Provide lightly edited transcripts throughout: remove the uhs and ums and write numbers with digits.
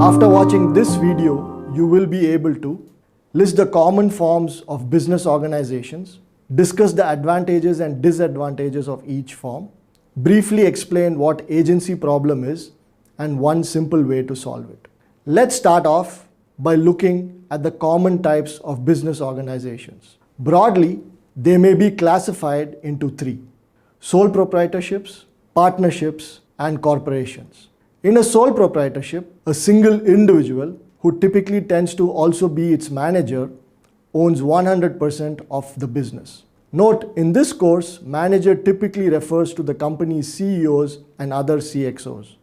After watching this video, you will be able to list the common forms of business organizations, discuss the advantages and disadvantages of each form, briefly explain what agency problem is, and one simple way to solve it. Let's start off by looking at the common types of business organizations. Broadly, they may be classified into three: sole proprietorships, partnerships, and corporations. In a sole proprietorship, a single individual, who typically tends to also be its manager, owns 100% of the business. Note, in this course, manager typically refers to the company's CEOs and other CXOs.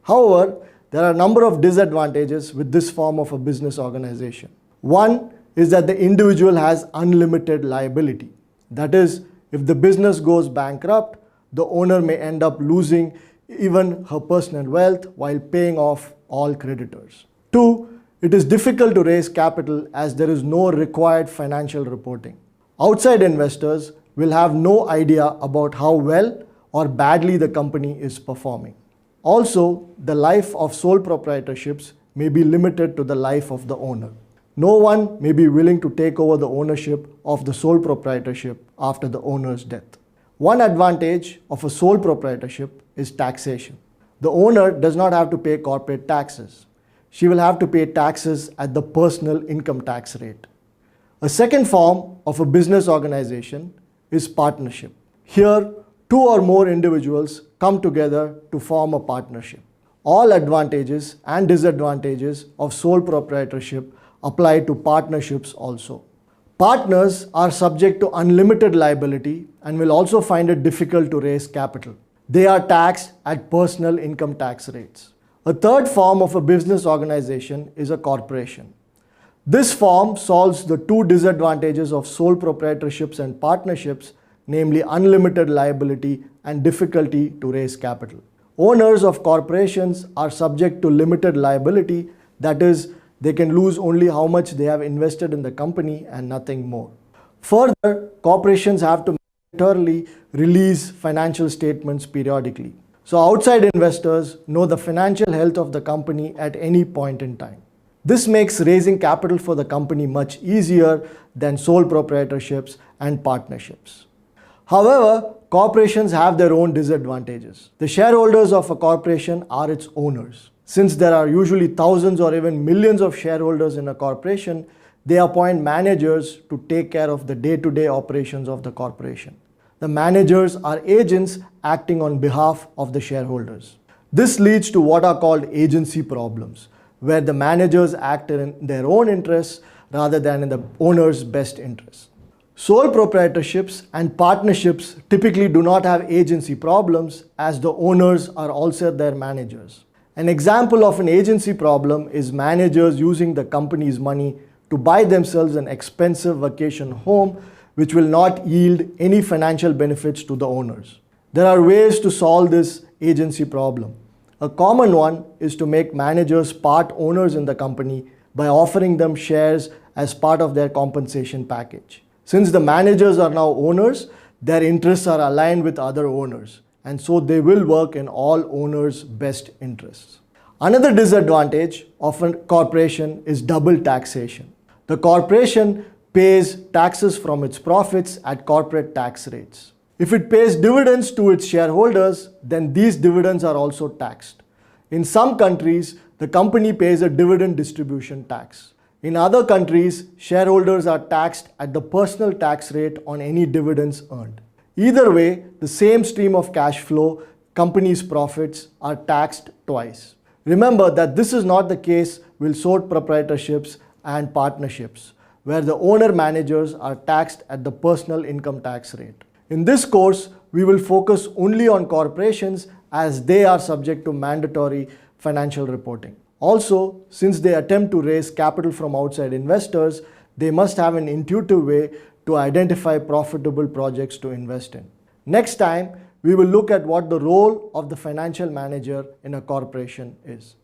However, there are a number of disadvantages with this form of a business organization. One is that the individual has unlimited liability. That is, if the business goes bankrupt, the owner may end up losing even her personal wealth while paying off all creditors. Two, it is difficult to raise capital as there is no required financial reporting. Outside investors will have no idea about how well or badly the company is performing. Also, the life of sole proprietorships may be limited to the life of the owner. No one may be willing to take over the ownership of the sole proprietorship after the owner's death. One advantage of a sole proprietorship is taxation. The owner does not have to pay corporate taxes. She will have to pay taxes at the personal income tax rate. A second form of a business organization is partnership. Here, two or more individuals come together to form a partnership. All advantages and disadvantages of sole proprietorship apply to partnerships also. Partners are subject to unlimited liability and will also find it difficult to raise capital. They are taxed at personal income tax rates. A third form of a business organization is a corporation. This form solves the two disadvantages of sole proprietorships and partnerships, namely unlimited liability and difficulty to raise capital. Owners of corporations are subject to limited liability, that is, they can lose only how much they have invested in the company and nothing more. Further, corporations have to mandatorily release financial statements periodically. So outside investors know the financial health of the company at any point in time. This makes raising capital for the company much easier than sole proprietorships and partnerships. However, corporations have their own disadvantages. The shareholders of a corporation are its owners. Since there are usually thousands or even millions of shareholders in a corporation, they appoint managers to take care of the day-to-day operations of the corporation. The managers are agents acting on behalf of the shareholders. This leads to what are called agency problems, where the managers act in their own interests rather than in the owner's best interests. Sole proprietorships and partnerships typically do not have agency problems as the owners are also their managers. An example of an agency problem is managers using the company's money to buy themselves an expensive vacation home which will not yield any financial benefits to the owners. There are ways to solve this agency problem. A common one is to make managers part owners in the company by offering them shares as part of their compensation package. Since the managers are now owners, their interests are aligned with other owners, and so they will work in all owners' best interests. Another disadvantage of a corporation is double taxation. The corporation pays taxes from its profits at corporate tax rates. If it pays dividends to its shareholders, then these dividends are also taxed. In some countries, the company pays a dividend distribution tax. In other countries, shareholders are taxed at the personal tax rate on any dividends earned. Either way, the same stream of cash flow, company's profits, are taxed twice. Remember that this is not the case with sole proprietorships and partnerships, where the owner-managers are taxed at the personal income tax rate. In this course, we will focus only on corporations as they are subject to mandatory financial reporting. Also, since they attempt to raise capital from outside investors, they must have an intuitive way to identify profitable projects to invest in. Next time, we will look at what the role of the financial manager in a corporation is.